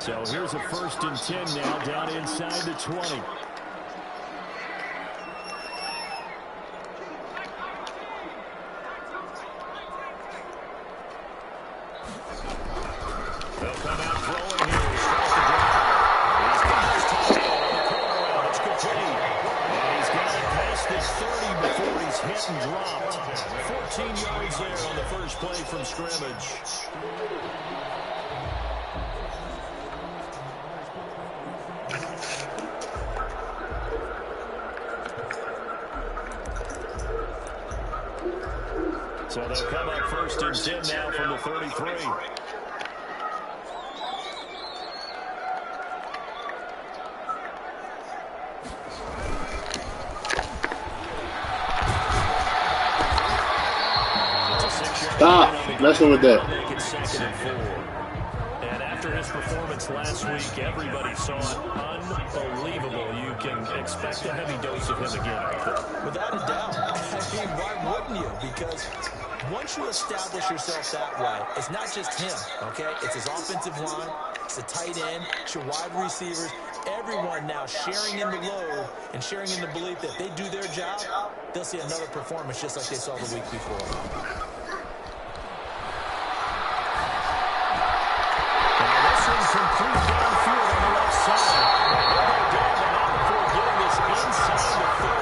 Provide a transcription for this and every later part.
So here's a 1st and 10 now, down inside the 20. They'll come out throwing here. Starts the drive. He's got his tackle on the corner. It's complete. And he's got it past the 30 before he's hit and dropped. 14 yards there on the first play from scrimmage. So they'll come up 1st and 10 now from the 33. Stop messing with that. Make it 2nd and 4. And after his performance last week, everybody saw it unbelievable. You can expect a heavy dose of him again, I think. Without a doubt. I mean, why wouldn't you? Because once you establish yourself that way, it's not just him, okay? It's his offensive line, it's the tight end, it's your wide receivers, everyone now sharing in the load and sharing in the belief that they do their job, they'll see another performance just like they saw the week before. Complete downfield on the left side. They'll go down the line before getting this inside the 30.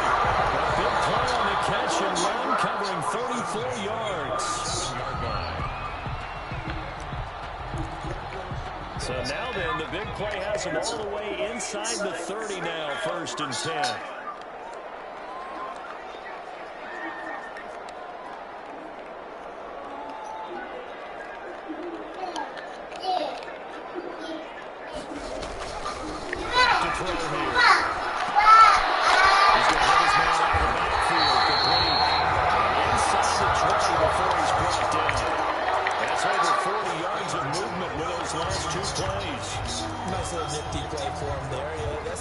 A big play on the catch and run, covering 34 yards. So now then, the big play has them all the way inside the 30 now, 1st and 10.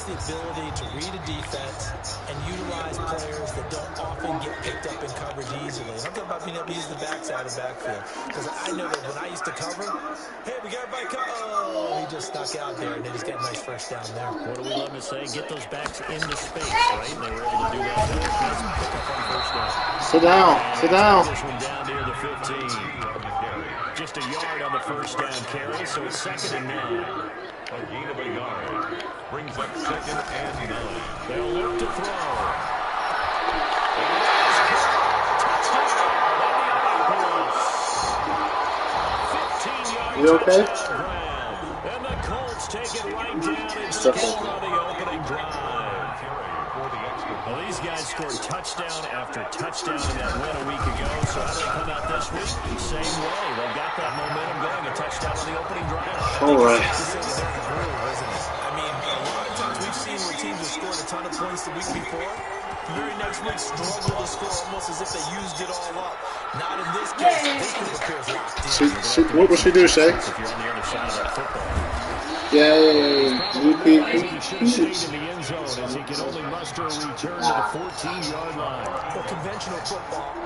Ability to read a defense and utilize players that don't often get picked up in coverage easily. I'm talking about being able to use the backside of backfield. Because I know that when I used to cover, hey, we got everybody cover. Oh, he just stuck out there, and they just got a nice 1st down there. What do we love to say? Get those backs into space, right? And they were able to do that. Nice pick up on 1st down. Sit down. Sit down. This one down near the 15. Just a yard on the 1st down carry, so it's 2nd and 9. A gain of a yard brings up 2nd and 9. They'll look to throw. You okay? And the Colts take it right down and score on the opening drive. Well, these guys scored touchdown after touchdown in that win a week ago. So how do they come out this week? Same way. They've got that momentum going. A touchdown on the opening drive. All right. I mean, a lot of times we've seen where teams have scored a ton of points the week before. The very next week struggle to score almost as if they used it all up. Not in this case. This group appears locked in. What will she do, Shay? If you're on the other side of that football. Yay. He should stay in the end zone as he can only muster a return to the 14-yard line. Well, conventional football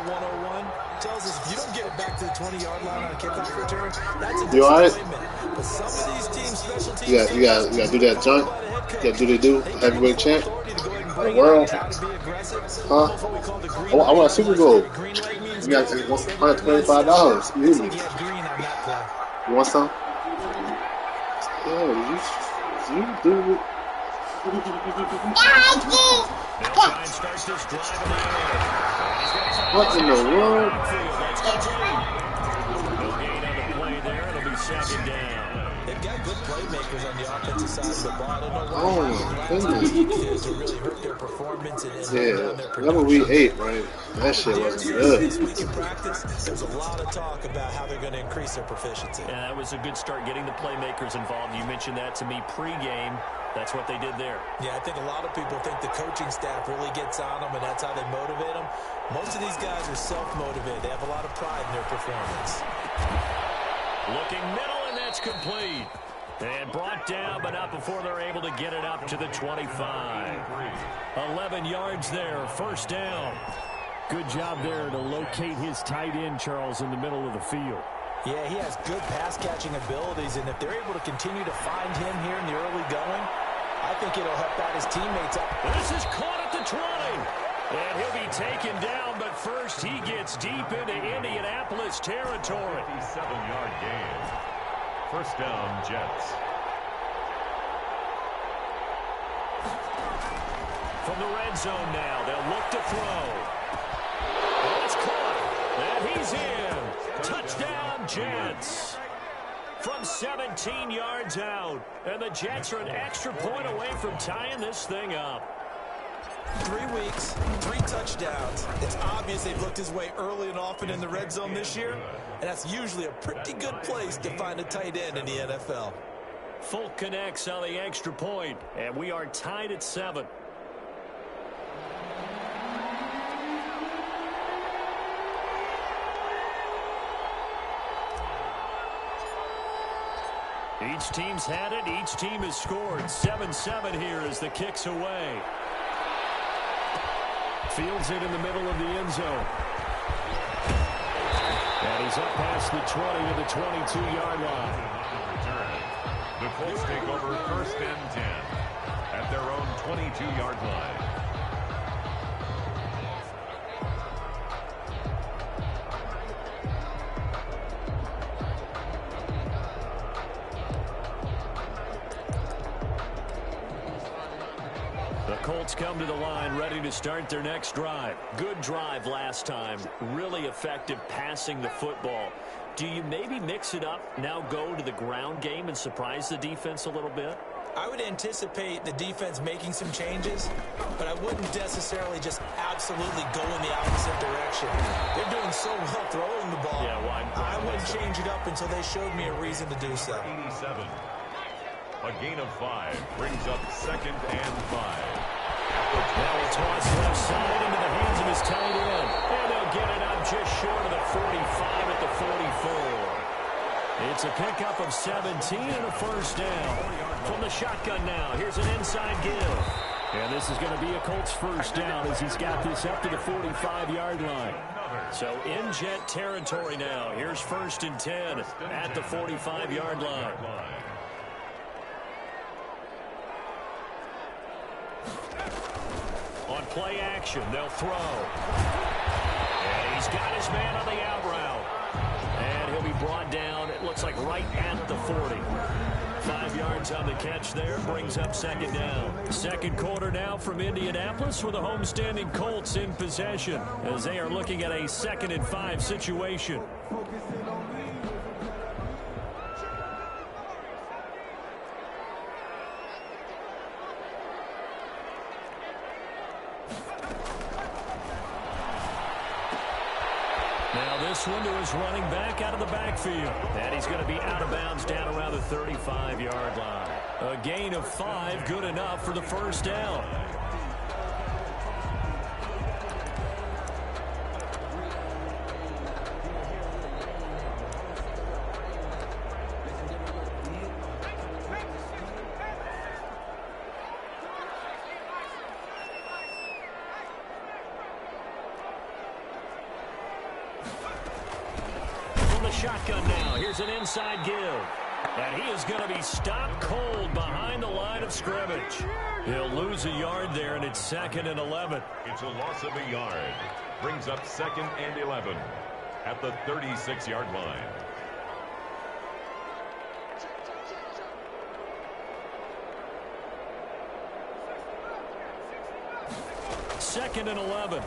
101 tells us if you don't get it back to the 20-yard line on a kickoff return, that's a disappointment. But some of these teams, special teams, you gotta do that junk. You gotta do heavyweight champ. The world. Huh? I want a Super Bowl. You got $125. You want some? Yeah, you do it. What in the world? They've got good playmakers on the offensive side of the ball. I don't know why. Oh my goodness. To really hurt their performance and Yeah, remember we ate, right? That shit wasn't good. This week in practice, there's a lot of talk about how they're going to increase their proficiency. Yeah, that was a good start getting the playmakers involved. You mentioned that to me pregame. That's what they did there. Yeah, I think a lot of people think the coaching staff really gets on them, and that's how they motivate them. Most of these guys are self-motivated. They have a lot of pride in their performance. Looking middle, and that's complete. And brought down, but not before they're able to get it up to the 25. 11 yards there, 1st down. Good job there to locate his tight end, Charles, in the middle of the field. Yeah, he has good pass-catching abilities, and if they're able to continue to find him here in the early going, I think it'll help out his teammates out. This is caught at the 20. And he'll be taken down, but first he gets deep into Indianapolis territory. 57-yard gain. First down, Jets. From the red zone now, they'll look to throw. Oh, it's caught. And he's in. Touchdown, Jets. From 17 yards out. And the Jets are an extra point away from tying this thing up. 3 weeks, 3 touchdowns. It's obvious they've looked his way early and often in the red zone this year, and that's usually a pretty good place to find a tight end in the NFL. Folk connects on the extra point, and we are tied at 7. Each team's had it. Each team has scored. 7-7 here as the kick's away. Fields it in the middle of the end zone. And he's up past the 20 to the 22-yard line. The Colts take over first and 10 at their own 22-yard line. Colts come to the line ready to start their next drive. Good drive last time. Really effective passing the football. Do you maybe mix it up, now go to the ground game and surprise the defense a little bit? I would anticipate the defense making some changes, but I wouldn't necessarily just absolutely go in the opposite direction. They're doing so well throwing the ball. Yeah, I wouldn't change it up until they showed me a reason to do so. 87. A gain of 5 brings up second and 5. Now he toss left side into the hands of his tight end. And they'll get it up just short of the 45 at the 44. It's a pickup of 17 and a first down. From the shotgun now, here's an inside give. And this is going to be a Colts first down as he's got this up to the 45-yard line. So in Jet territory now. Here's first and 10 at the 45-yard line. On play action, they'll throw. And he's got his man on the out route. And he'll be brought down, it looks like right at the 40. 5 yards on the catch there, brings up second down. Second quarter now from Indianapolis with the homestanding Colts in possession as they are looking at a 2nd and 5 situation. This one to his running back out of the backfield. And he's going to be out of bounds down around the 35-yard line. A gain of 5, good enough for the first down. Shotgun now. Here's an inside give. And he is going to be stopped cold behind the line of scrimmage. He'll lose a yard there, and it's 2nd and 11. It's a loss of a yard. Brings up 2nd and 11 at the 36-yard line. Second and 11.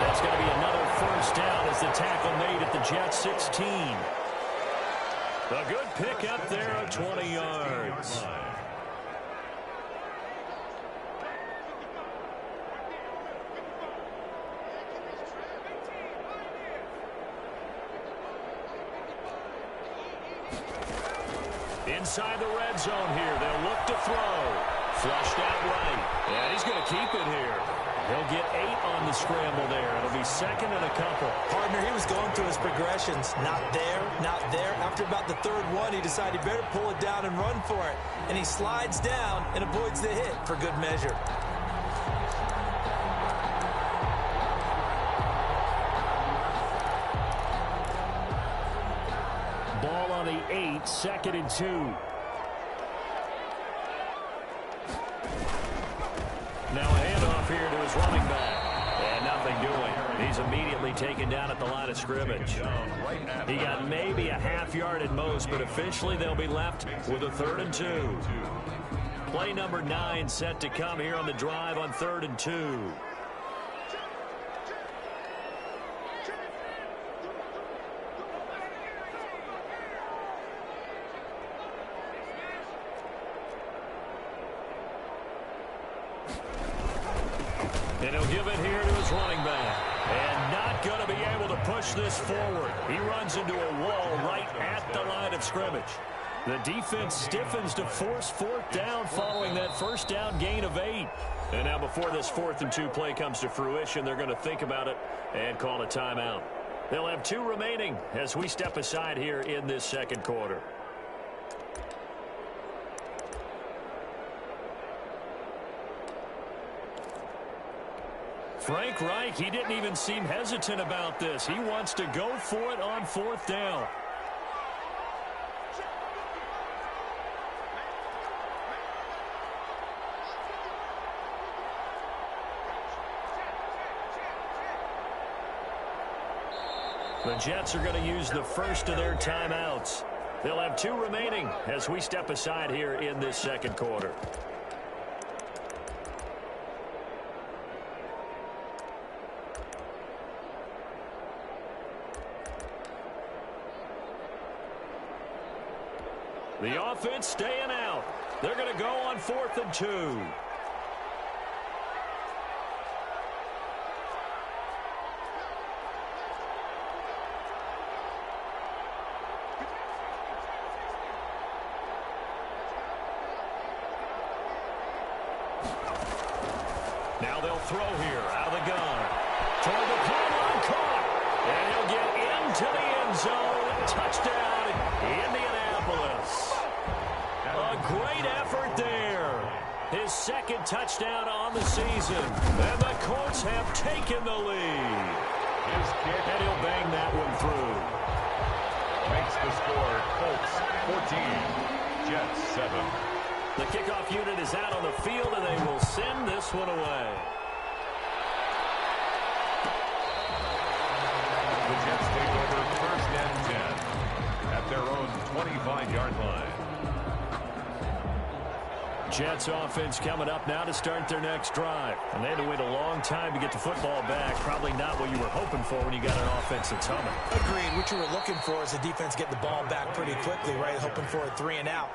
It's going to be another first down as the tackle made at the Jets 16. A good pickup there of 20 yards. Inside the red zone here, they'll look to throw. Flushed out right, and he's going to keep it here. He'll get 8 on the scramble there. It'll be 2nd and a couple. Partner, he was going through his progressions. Not there, not there. After about the 3rd one, he decided he better pull it down and run for it. And he slides down and avoids the hit for good measure. on the 8, 2nd and 2. Now a handoff here to his running back. And nothing doing. He's immediately taken down at the line of scrimmage. He got maybe a half yard at most, but officially they'll be left with a 3rd and 2. Play number 9 set to come here on the drive on 3rd and 2. And he'll give it here to his running back. And not going to be able to push this forward. He runs into a wall right at the line of scrimmage. The defense stiffens to force 4th down following that 1st down gain of 8. And now before this 4th and 2 play comes to fruition, they're going to think about it and call a timeout. They'll have 2 remaining as we step aside here in this 2nd quarter. Frank Reich, he didn't even seem hesitant about this. He wants to go for it on 4th down. The Jets are going to use the first of their timeouts. They'll have 2 remaining as we step aside here in this 2nd quarter. The offense staying out. They're going to go on 4th and 2. Now they'll throw here out of the gun. Toward the pylon, caught. And he'll get into the end zone. Touchdown, Indianapolis. A great effort there. His 2nd touchdown on the season. And the Colts have taken the lead. His kick. And he'll bang that one through. Makes the score Colts 14, Jets 7. The kickoff unit is out on the field, and they will send this one away. The Jets take over 1st and 10 at their own 25-yard line. Jets offense coming up now to start their next drive. And they had to wait a long time to get the football back. Probably not what you were hoping for when you got an offense that's humming. Agreed. What you were looking for is the defense getting the ball back pretty quickly, right? Hoping for a 3 and out.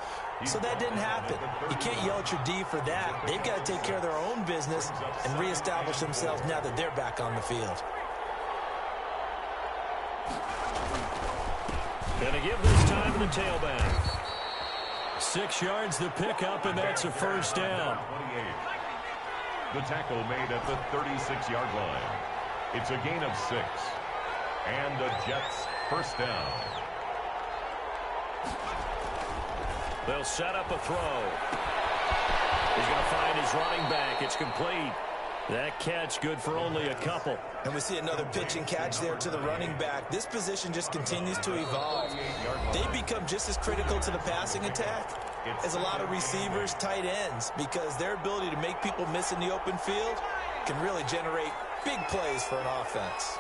So that didn't happen. You can't yell at your D for that. They've got to take care of their own business and reestablish themselves now that they're back on the field. Going to give this time to the tailback. 6 yards the pickup, and that's a 1st down. 28. The tackle made at the 36-yard line. It's a gain of 6. And the Jets 1st down. They'll set up a throw. He's going to find his running back. It's complete. That catch good for only a couple. And we see another pitch and catch there to the running back. This position just continues to evolve. They become just as critical to the passing attack as a lot of receivers, tight ends, because their ability to make people miss in the open field can really generate big plays for an offense.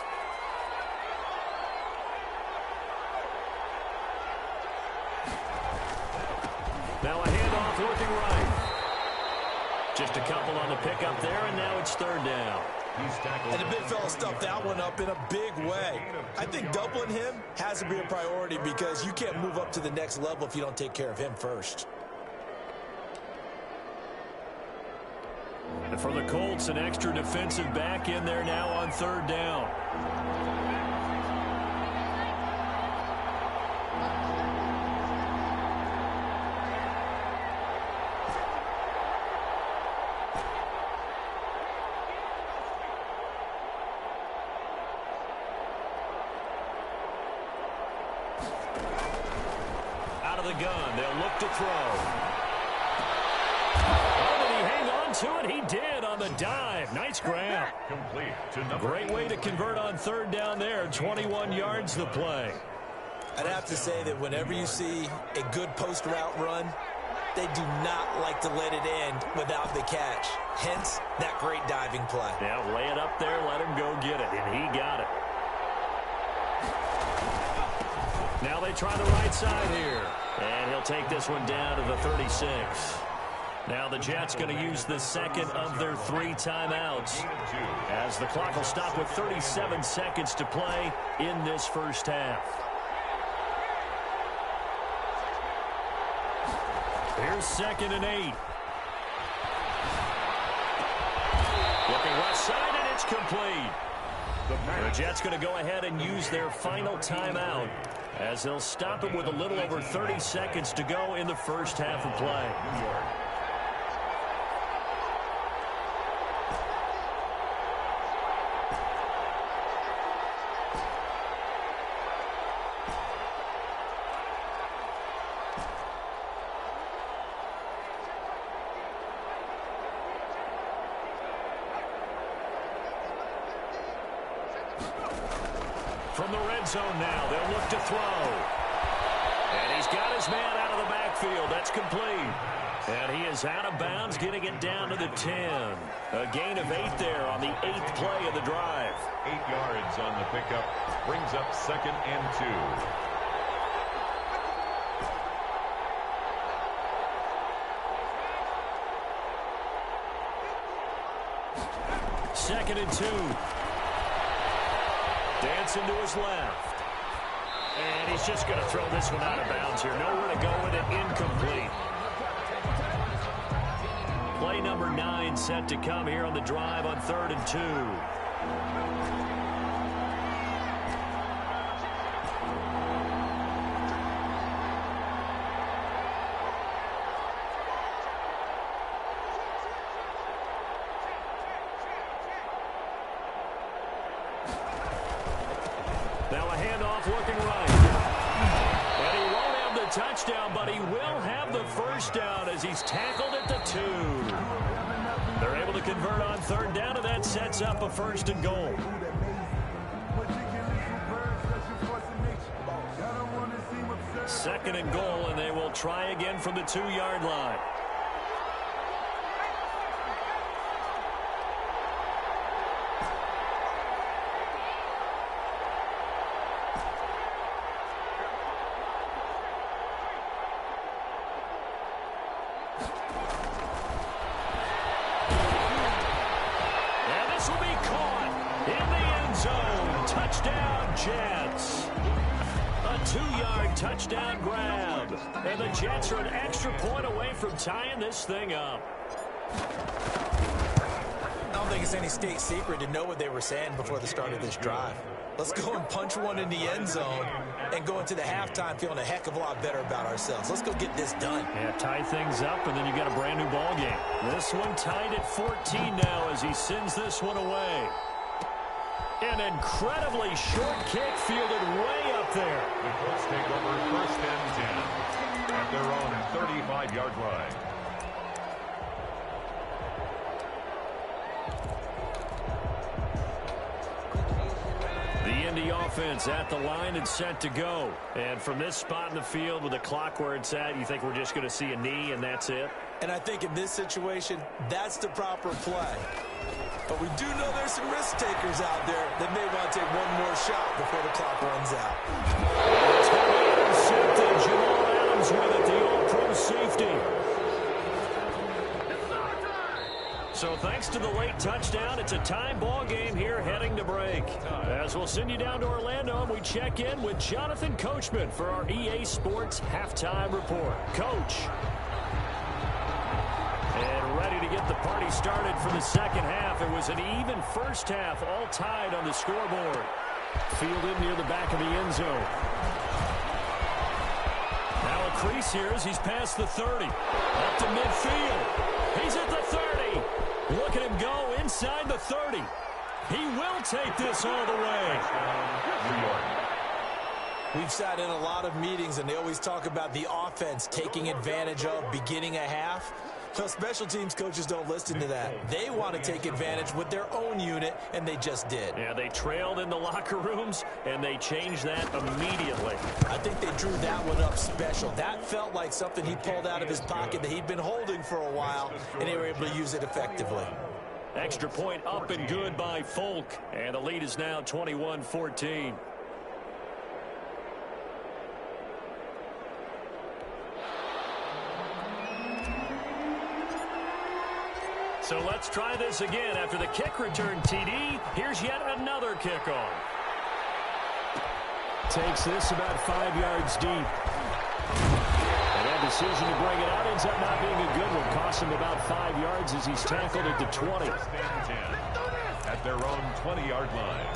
Now a handoff looking right. Just a couple on the pickup there, and now it's 3rd down. And the big fella stuffed that one up in a big way. I think doubling him has to be a priority because you can't move up to the next level if you don't take care of him first. And for the Colts, an extra defensive back in there now on 3rd down. Out of the gun, they'll look to throw. Oh, did he hang on to it? He did on the dive. Nice grab. Complete to number Great way to convert on 3rd down there. 21 yards the play. I'd have to say that whenever you see a good post route run, they do not like to let it end without the catch. Hence, that great diving play. Yeah, lay it up there, let him go get it, and he got it. Now they try the right side here, and he'll take this one down to the 36. Now the Jets going to use the second of their 3 timeouts, as the clock will stop with 37 seconds to play in this first half. Here's 2nd and 8. Looking left side, and it's complete. The Jets going to go ahead and use their final timeout, as they'll stop it with a little over 30 seconds to go in the first half of play. From the red zone now, they'll look to throw. And he's got his man out of the backfield. That's complete. And he is out of bounds, getting it down to the 10. A gain of 8 there on the 8th play of the drive. 8 yards on the pickup. Brings up 2nd and 2. 2nd and 2. Dancing to his left. And he's just going to throw this one out of bounds here. Nowhere to go with it. Incomplete. Play number 9 set to come here on the drive on 3rd and 2. Now a handoff looking right. And he won't have the touchdown, but he will have the first down as he's tackled at the 2. They're able to convert on 3rd down, and that sets up a 1st and goal. Second and goal, and they will try again from the 2-yard line. Touchdown, Jets. A 2-yard touchdown grab. And the Jets are an extra point away from tying this thing up. I don't think it's any state secret to know what they were saying before the start of this drive. Let's go and punch one in the end zone and go into the halftime feeling a heck of a lot better about ourselves. Let's go get this done. Yeah, tie things up, and then you got a brand new ball game. This one tied at 14 now as he sends this one away. An incredibly short kick fielded way up there. The Colts take over 1st and 10 at their own 35-yard line. The Indy offense at the line and set to go. And from this spot in the field with the clock where it's at, you think we're just going to see a knee and that's it? And I think in this situation, that's the proper play. But we do know there's some risk takers out there that may want to take one more shot before the clock runs out. It's going to be intercepted. Jamal Adams with it, the all-pro safety. So thanks to the late touchdown, it's a tie ball game here heading to break. As we'll send you down to Orlando, and we check in with Jonathan Coachman for our EA Sports Halftime Report. Coach. And ready to get the party started for the second half. It was an even first half, all tied on the scoreboard. Fielded near the back of the end zone. Now a crease here as he's past the 30. Up to midfield. He's at the 30. Look at him go inside the 30. He will take this all the way. We've sat in a lot of meetings, and they always talk about the offense taking advantage of beginning a half. Well, special teams coaches don't listen to that. They want to take advantage with their own unit, and they just did. Yeah, they trailed in the locker rooms, and they changed that immediately. I think they drew that one up special. That felt like something he pulled out of his pocket that he'd been holding for a while, and they were able to use it effectively. Extra point up and good by Folk, and the lead is now 21-14. So let's try this again. After the kick return TD, here's yet another kickoff. Takes this about 5 yards deep. And that decision to bring it out ends up not being a good one. Costs him about 5 yards as he's tackled at the 20. At their own 20-yard line.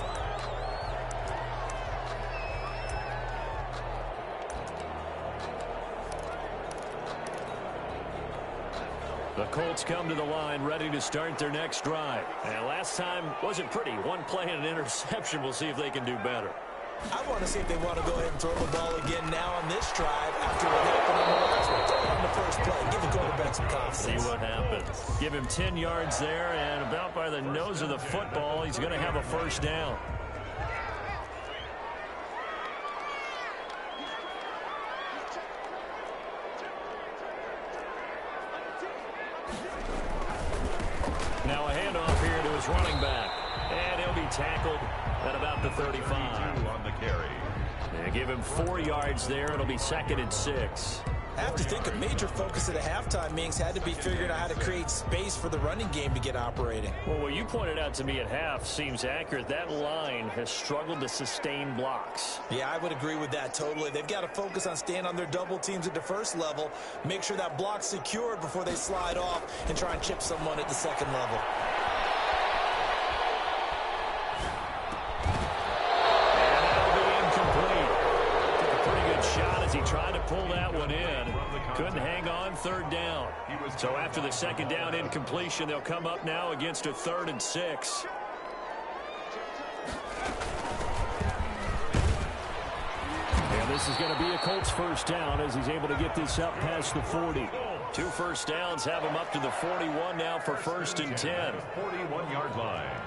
The Colts come to the line ready to start their next drive. And last time wasn't pretty. One play and an interception. We'll see if they can do better. I want to see if they want to go ahead and throw the ball again now on this drive after what happened on the last one. Throw it on the first play. Give the quarterback some confidence. See what happens. Give him 10 yards there, and about by the nose of the football, he's going to have a first down. Now a handoff here to his running back. And he'll be tackled at about the 35. On the carry. They give him 4 yards there. It'll be 2nd and 6. I have to think a major focus at a halftime, Minks, had to be figuring out how to create space for the running game to get operating. Well, what you pointed out to me at half seems accurate. That line has struggled to sustain blocks. Yeah, I would agree with that totally. They've got to focus on staying on their double teams at the first level, make sure that block's secured before they slide off and try and chip someone at the second level. He tried to pull that one in. Couldn't hang on, 3rd down. So after the 2nd down incompletion, they'll come up now against a 3rd and 6. And this is going to be a Colts first down as he's able to get this up past the 40. 2 first downs have him up to the 41 now for 1st and 10. 41-yard line.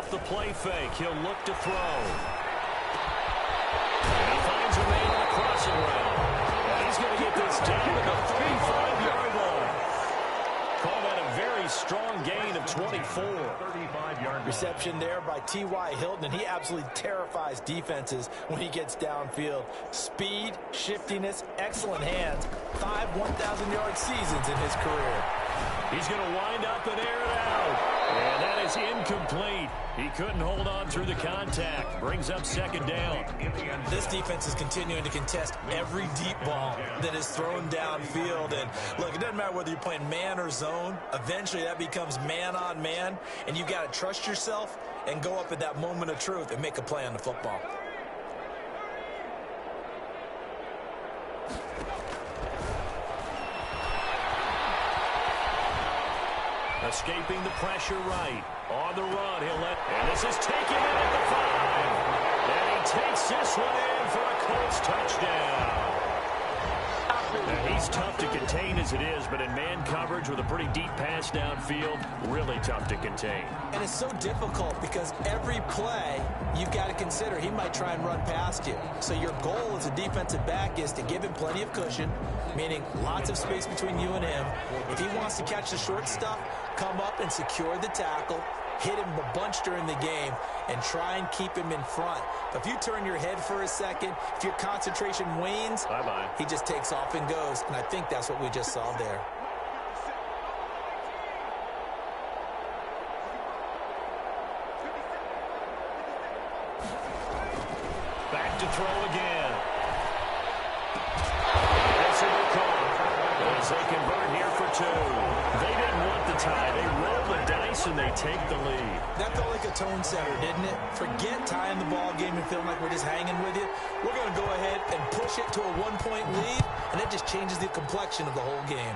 The play fake. He'll look to throw. And he finds a man on the crossing route. And he's going to get this down to the 35-yard line. Call that a very strong gain of 24. 35-yard reception there by T.Y. Hilton, and he absolutely terrifies defenses when he gets downfield. Speed, shiftiness, excellent hands. 5 1,000-yard seasons in his career. He's going to wind up and air it out. And that is incomplete. He couldn't hold on through the contact. Brings up 2nd down. This defense is continuing to contest every deep ball that is thrown downfield. And look, it doesn't matter whether you're playing man or zone. Eventually that becomes man on man. And you've got to trust yourself and go up at that moment of truth and make a play on the football. Escaping the pressure right. On the run, he'll let... And this is taken in at the 5. And he takes this one in for a Colts touchdown. And he's tough to contain as it is, but in man coverage with a pretty deep pass downfield, really tough to contain. And it's so difficult because every play you've got to consider he might try and run past you. So your goal as a defensive back is to give him plenty of cushion, meaning lots of space between you and him. If he wants to catch the short stuff, come up and secure the tackle, hit him a bunch during the game, and try and keep him in front. But if you turn your head for a second, if your concentration wanes, bye-bye, he just takes off and goes. And I think that's what we just saw there. Back to throw again. That's a good call. As they convert here for 2. They didn't want the tie. They roll the dice and they take the lead. That felt like a tone setter, didn't it? Forget tying the ball game and feeling like we're just hanging with you. We're going to go ahead and push it to a 1-point lead, and that just changes the complexion of the whole game.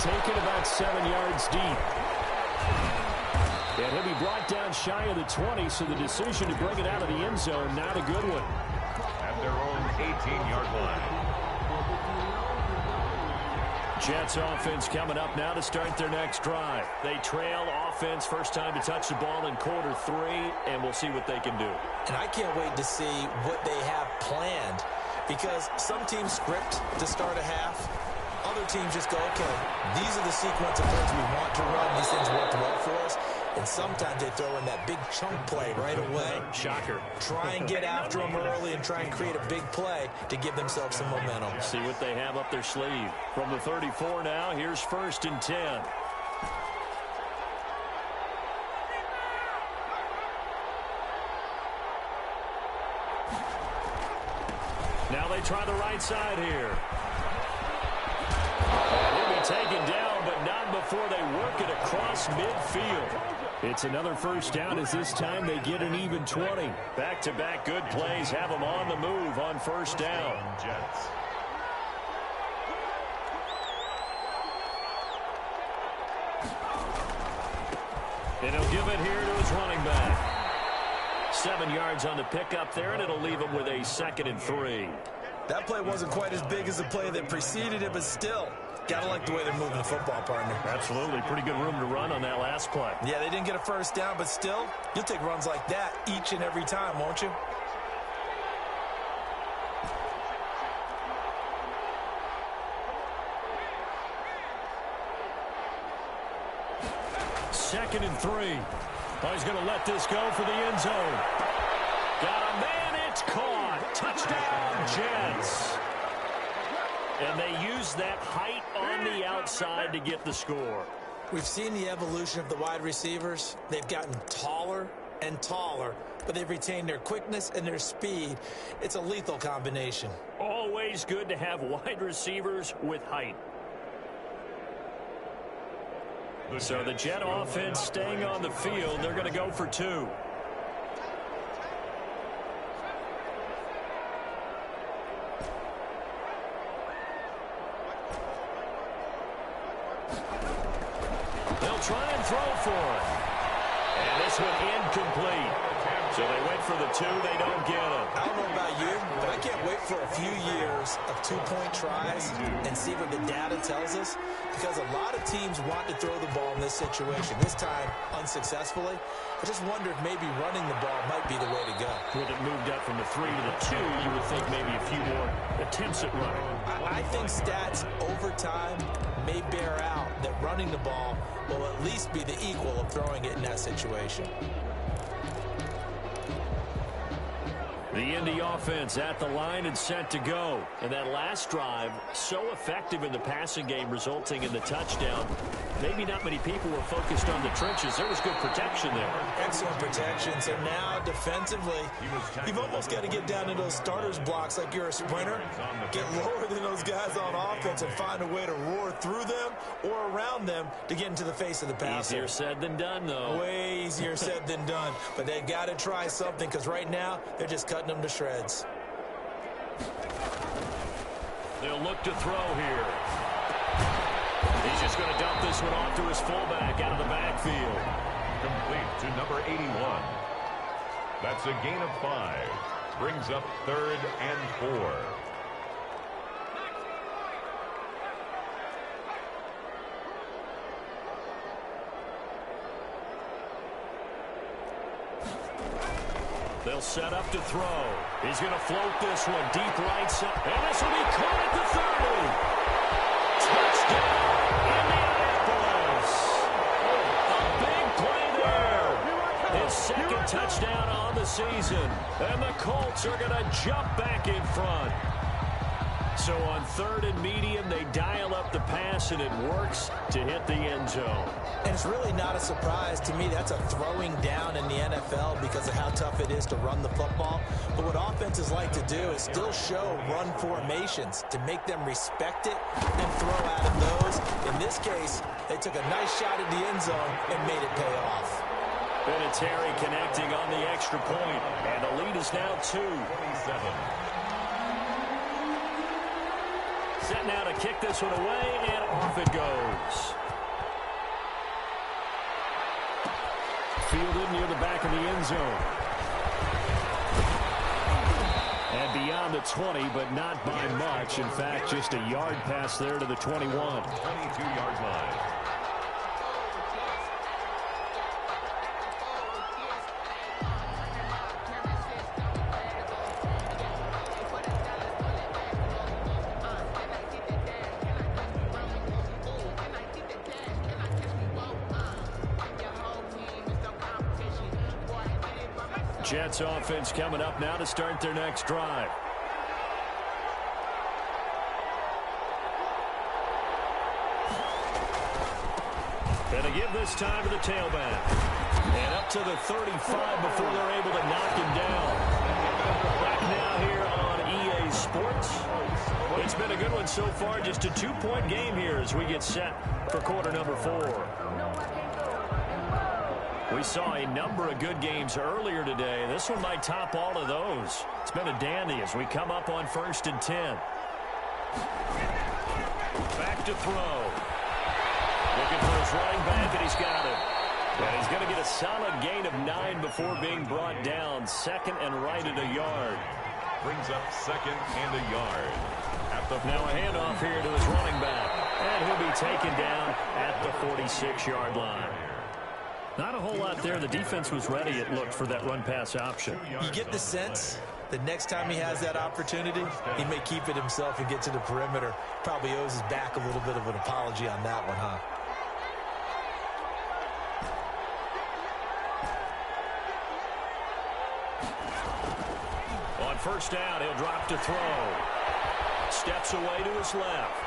Taken about 7 yards deep. And he'll be brought down shy of the 20, so the decision to bring it out of the end zone, not a good one. At their own 18-yard line. Jets offense coming up now to start their next drive. They trail offense, first time to touch the ball in quarter 3, and we'll see what they can do. And I can't wait to see what they have planned, because some teams script to start a half. Other teams just go, okay, these are the sequence of plays we want to run. These things work well for us. And sometimes they throw in that big chunk play right away. Shocker. Try and get after them early and try and create a big play to give themselves some momentum. See what they have up their sleeve. From the 34 now, here's 1st and 10. Now they try the right side here. He'll be taken down, but not before they work it across midfield. It's another first down as this time they get an even 20. Back-to-back good plays have them on the move on first down. Jets. And he'll give it here to his running back. 7 yards on the pickup there, and it'll leave him with a 2nd and 3. That play wasn't quite as big as the play that preceded it, but still, gotta like the way they're moving the football, partner. Absolutely. Pretty good room to run on that last play. Yeah, they didn't get a first down, but still, you'll take runs like that each and every time, won't you? Second and 3. Oh, he's going to let this go for the end zone. Got a man, it's caught. Touchdown, Jets. And they use that height on the outside to get the score. We've seen the evolution of the wide receivers. They've gotten taller and taller, but they've retained their quickness and their speed. It's a lethal combination. Always good to have wide receivers with height. So the Jet offense staying on the field. They're going to go for 2. They'll try and throw for it. And this one incomplete. So they went for the 2. They don't get them. I don't know about you, but I can't wait for a few years of 2-point tries and see what the data tells us, because a lot of teams want to throw the ball in this situation. This time, unsuccessfully. I just wonder if maybe running the ball might be the way to go. With it moved up from the 3 to the 2, you would think maybe a few more attempts at running. I think stats over time may bear out that running the ball will at least be the equal of throwing it in that situation. The Indy offense at the line and set to go. And that last drive, so effective in the passing game, resulting in the touchdown. Maybe not many people were focused on the trenches. There was good protection there. Excellent protection. So now, defensively, you've almost got to get down to those starters blocks like you're a sprinter. Get lower than those guys on offense and find a way to roar through them or around them to get into the face of the passer. Easier said than done, though. Way easier said than done. But they've got to try something, because right now, they're just cutting them to shreds. They'll look to throw here. He's just going to dump this one off to his fullback out of the backfield. Complete to number 81. That's a gain of 5. Brings up 3rd and 4. They'll set up to throw. He's going to float this one deep right side. And this will be caught at the 30. Touchdown, Indianapolis. A big play there. His 2nd touchdown on the season. And the Colts are going to jump back in front. So on 3rd and medium, they dial up the pass, and it works to hit the end zone. And it's really not a surprise to me. That's a throwing down in the NFL because of how tough it is to run the football. But what offenses like to do is still show run formations to make them respect it and throw out of those. In this case, they took a nice shot at the end zone and made it pay off. Vinatieri connecting on the extra point, and the lead is now 2. 27. Set now to kick this one away, and off it goes. fielded near the back of the end zone. And beyond the 20, but not by much. In fact, just a yard pass there to the 21. 22-yard line. Jets offense coming up now to start their next drive. And to give this time to the tailback. And up to the 35 before they're able to knock him down. Back now here on EA Sports. It's been a good one so far. Just a 2-point game here as we get set for quarter number 4. We saw a number of good games earlier today. This one might top all of those. It's been a dandy as we come up on 1st and 10. Back to throw. Looking for his running back, and he's got it. And he's going to get a solid gain of 9 before being brought down. 2nd and right at a yard. Brings up 2nd and a yard. Now a handoff here to his running back. And he'll be taken down at the 46-yard line. Not a whole lot there. The defense was ready, it looked, for that run-pass option. You get the sense that next time he has that opportunity, he may keep it himself and get to the perimeter. Probably owes his back a little bit of an apology on that one, huh? On 1st down, he'll drop to throw. Steps away to his left.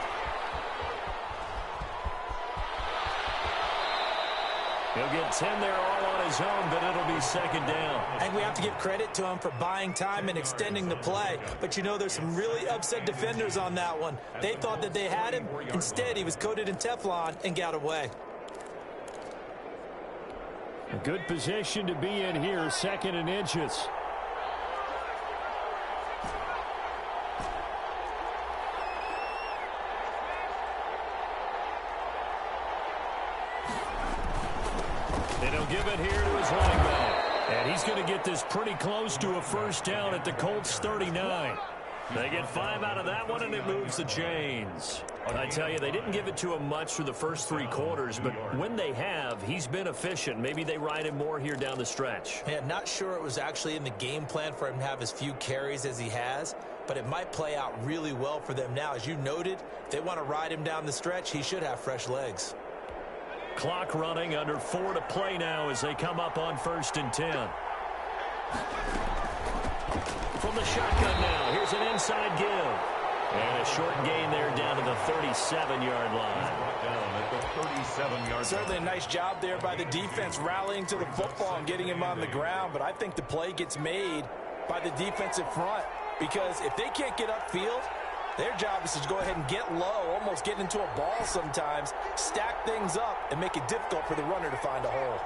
He'll get 10 there all on his own, but it'll be 2nd down. And we have to give credit to him for buying time and extending the play. But, you know, there's some really upset defenders on that one. They thought that they had him. Instead, he was coated in Teflon and got away. A good position to be in here, 2nd and inches. He'll give it here to his running back. And he's going to get this pretty close to a 1st down at the Colts 39. They get 5 out of that one, and it moves the chains. I tell you, they didn't give it to him much through the first 3 quarters, but when they have, he's been efficient. Maybe they ride him more here down the stretch. Yeah, not sure it was actually in the game plan for him to have as few carries as he has, but it might play out really well for them now. As you noted, if they want to ride him down the stretch, he should have fresh legs. Clock running, under 4 to play now as they come up on 1st and 10. From the shotgun now, here's an inside give. And a short gain there down to the 37-yard line. Certainly a nice job there by the defense rallying to the football and getting him on the ground, but I think the play gets made by the defensive front because if they can't get upfield, their job is to go ahead and get low, almost get into a ball sometimes, stack things up, and make it difficult for the runner to find a hole.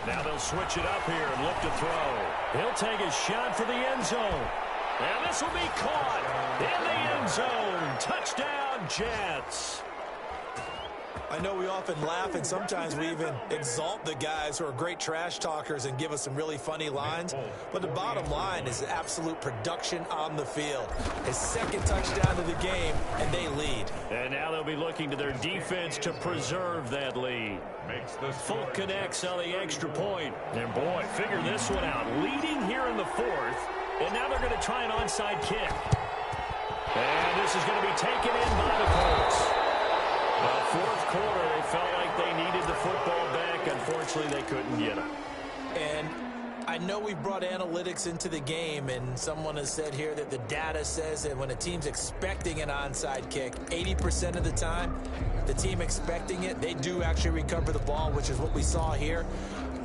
Now they'll switch it up here and look to throw. He'll take a shot for the end zone. And this will be caught in the end zone. Touchdown, Jets. I know we often laugh and sometimes we even exalt the guys who are great trash talkers and give us some really funny lines. But the bottom line is absolute production on the field. His 2nd touchdown of the game, and they lead. And now they'll be looking to their defense to preserve that lead. Full connects on the extra point. And boy, figure this one out. Leading here in the 4th, and now they're going to try an onside kick. And this is going to be taken in by the Colts. Well, 4th quarter, they felt like they needed the football back. Unfortunately, they couldn't get it. And I know we brought analytics into the game, and someone has said here that the data says that when a team's expecting an onside kick, 80% of the time, the team expecting it, they do actually recover the ball, which is what we saw here.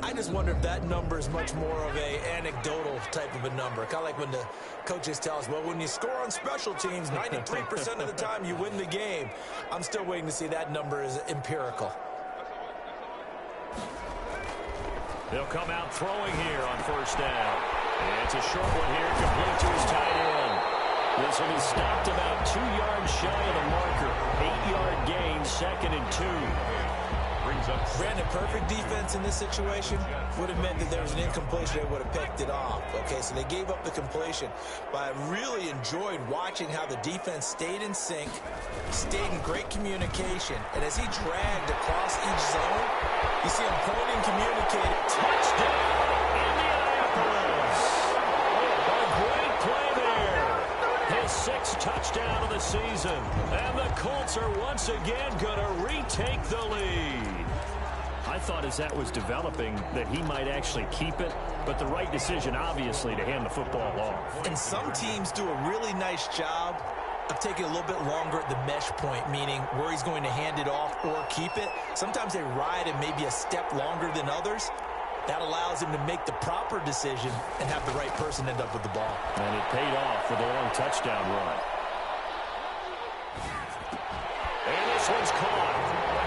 I just wonder if that number is much more of a anecdotal type of a number. Kind of like when the coaches tell us, well, when you score on special teams, 93% of the time you win the game. I'm still waiting to see that number is empirical. They'll come out throwing here on 1st down. And it's a short one here, complete to his tight end. This will be stopped about 2 yards shy of the marker. 8-yard gain, 2nd and 2. Brandon, perfect defense in this situation would have meant that there was an incompletion. They would have picked it off. Okay, so they gave up the completion. But I really enjoyed watching how the defense stayed in sync, stayed in great communication. And as he dragged across each zone, you see him pointing, communicating. Touchdown, Indianapolis. A great play there. His sixth touchdown of the season. And the Colts are once again going to retake the lead. I thought as that was developing that he might actually keep it, but the right decision, obviously, to hand the football off. And some teams do a really nice job of taking a little bit longer at the mesh point, meaning where he's going to hand it off or keep it. Sometimes they ride it maybe a step longer than others. That allows him to make the proper decision and have the right person end up with the ball. And it paid off with a long touchdown run. And this one's caught.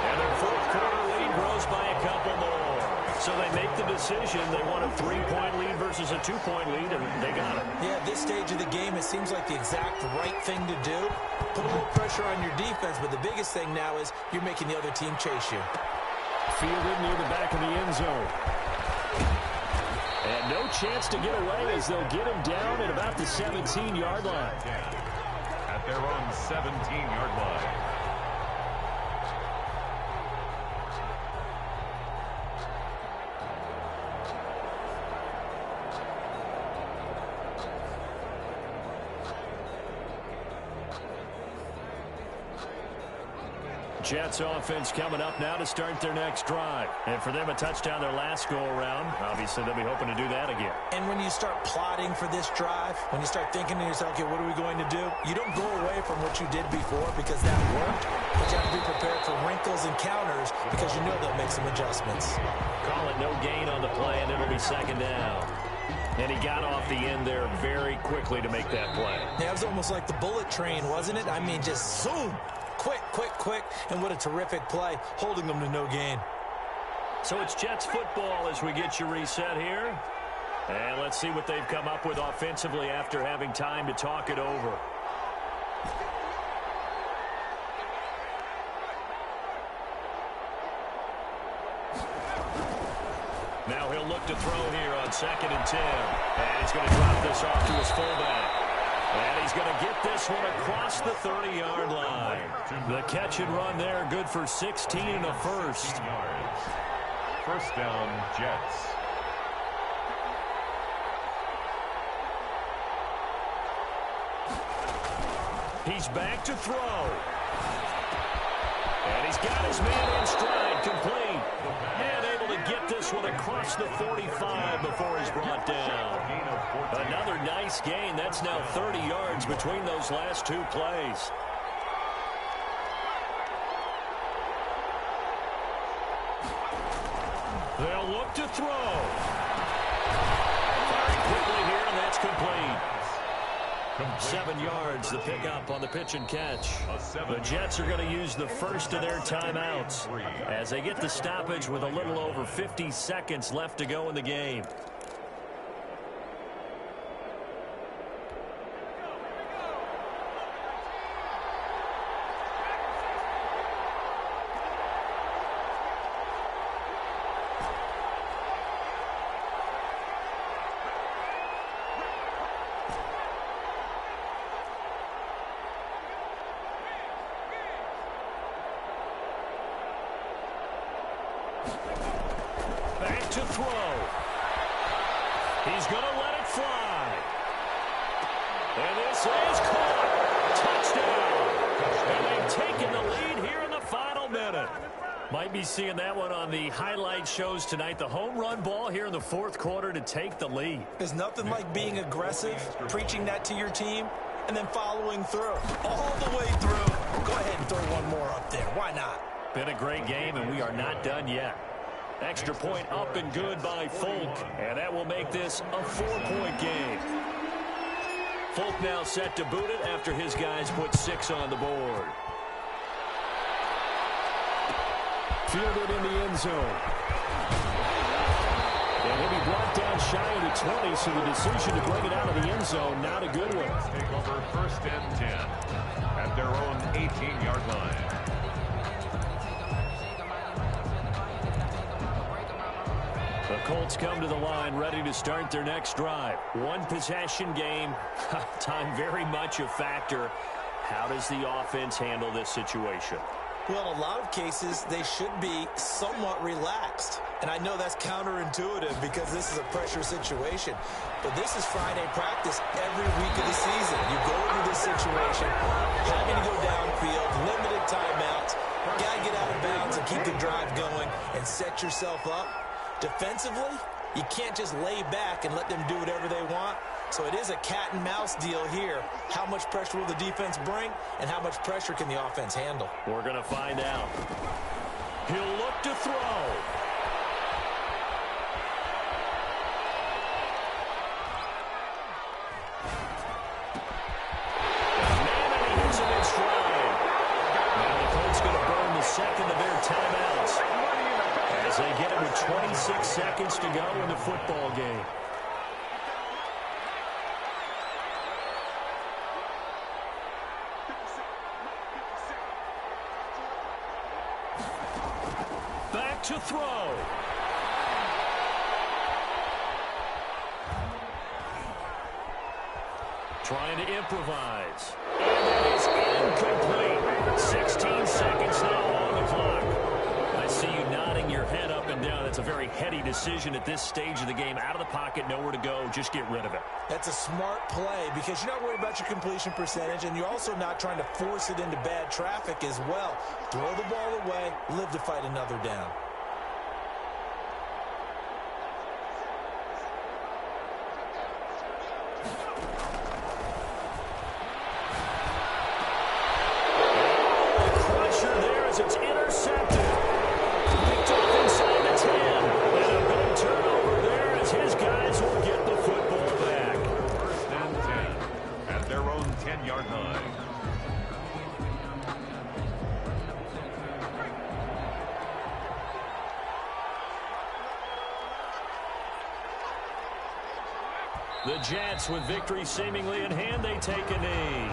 And their fourth quarter lead grows by a couple more. So they make the decision. They want a 3-point lead versus a 2-point lead, and they got it. Yeah, at this stage of the game, it seems like the exact right thing to do. Put a little pressure on your defense, but the biggest thing now is you're making the other team chase you. Fielded near the back of the end zone. And no chance to get away as they'll get him down at about the 17-yard line. At their own 17-yard line. Jets offense coming up now to start their next drive. And for them, a touchdown their last go-around. Obviously, they'll be hoping to do that again. And when you start plotting for this drive, when you start thinking to yourself, okay, what are we going to do? You don't go away from what you did before because that worked. But you have to be prepared for wrinkles and counters because you know they'll make some adjustments. Call it no gain on the play, and it'll be second down. And he got off the end there very quickly to make that play. Yeah, it was almost like the bullet train, wasn't it? I mean, just zoom. Quick, quick, quick, and what a terrific play, holding them to no gain. So it's Jets football as we get you reset here. And let's see what they've come up with offensively after having time to talk it over. Now he'll look to throw here on 2nd and 10. And he's going to drop this off to his fullback. And he's going to get this one across the 30-yard line. The catch and run there, good for 16 and a first. First down, Jets. He's back to throw. And he's got his man in stride, complete. And able to get this one across the 45 before he's brought down. Another nice gain. That's now 30 yards between those last two plays. They'll look to throw. Firing quickly here, and that's complete. 7 yards, the pickup on the pitch and catch. The Jets are going to use the first of their timeouts as they get the stoppage with a little over 50 seconds left to go in the game. Back to throw. He's going to let it fly. And this is caught. Touchdown. And they've taken the lead here in the final minute. Might be seeing that one on the highlight shows tonight. The home run ball here in the fourth quarter to take the lead. There's nothing like being aggressive, preaching that to your team, and then following through. All the way through. Go ahead and throw one more up there. Why not? Been a great game, and we are not done yet. Extra point up and good by Folk, and that will make this a 4-point game. Folk now set to boot it after his guys put 6 on the board. Fielded in the end zone. And he'll be brought down shy of the 20, so the decision to bring it out of the end zone, not a good one. Take over 1st and 10 at their own 18-yard line. Colts come to the line ready to start their next drive. One possession game. Time very much a factor. How does the offense handle this situation? Well, in a lot of cases, they should be somewhat relaxed. And I know that's counterintuitive because this is a pressure situation. But this is Friday practice every week of the season. You go into this situation, having to go downfield, limited timeouts, got to get out of bounds and keep the drive going and set yourself up. Defensively, you can't just lay back and let them do whatever they want. So it is a cat-and-mouse deal here. How much pressure will the defense bring, and how much pressure can the offense handle? We're going to find out. He'll look to throw. And he hits it in stride. Now the Colts going to burn the second of their timeouts as they get it with 26 seconds to go in the football game. To throw. Trying to improvise. And that is incomplete. 16 seconds now on the clock. I see you nodding your head up and down. That's a very heady decision at this stage of the game. Out of the pocket, nowhere to go. Just get rid of it. That's a smart play because you're not worried about your completion percentage, and you're also not trying to force it into bad traffic as well. Throw the ball away, live to fight another down. It's intercepted. Picked off inside the 10. And a big turnover there as his guys will get the football back. First and 10 at their own 10-yard line. The Jets, with victory seemingly in hand, they take a knee.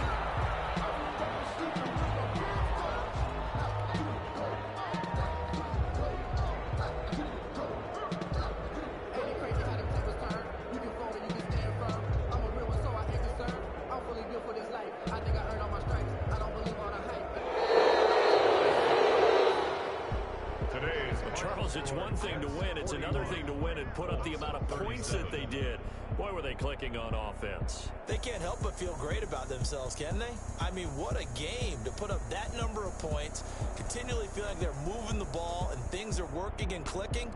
It's one thing to win. It's another thing to win and put up the amount of points that they did. Boy, were they clicking on offense. They can't help but feel great about themselves, can they? I mean, what a game to put up that number of points, continually feel like they're moving the ball and things are working and clicking.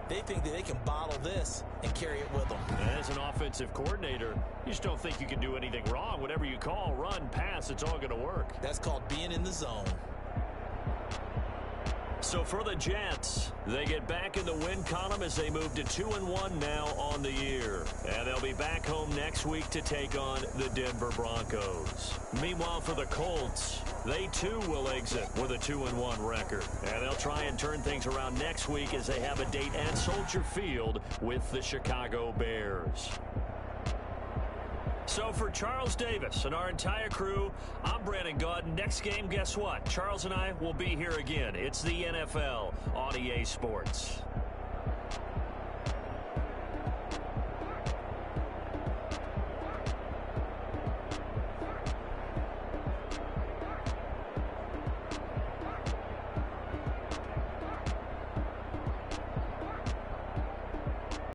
They think that they can bottle this and carry it with them. As an offensive coordinator, you just don't think you can do anything wrong. Whatever you call, run, pass, it's all going to work. That's called being in the zone. So for the Jets, they get back in the win column as they move to 2-1 now on the year. And they'll be back home next week to take on the Denver Broncos. Meanwhile, for the Colts, they too will exit with a 2-1 record. And they'll try and turn things around next week as they have a date at Soldier Field with the Chicago Bears. So for Charles Davis and our entire crew, I'm Brandon Gaudin. Next game, guess what? Charles and I will be here again. It's the NFL on EA Sports.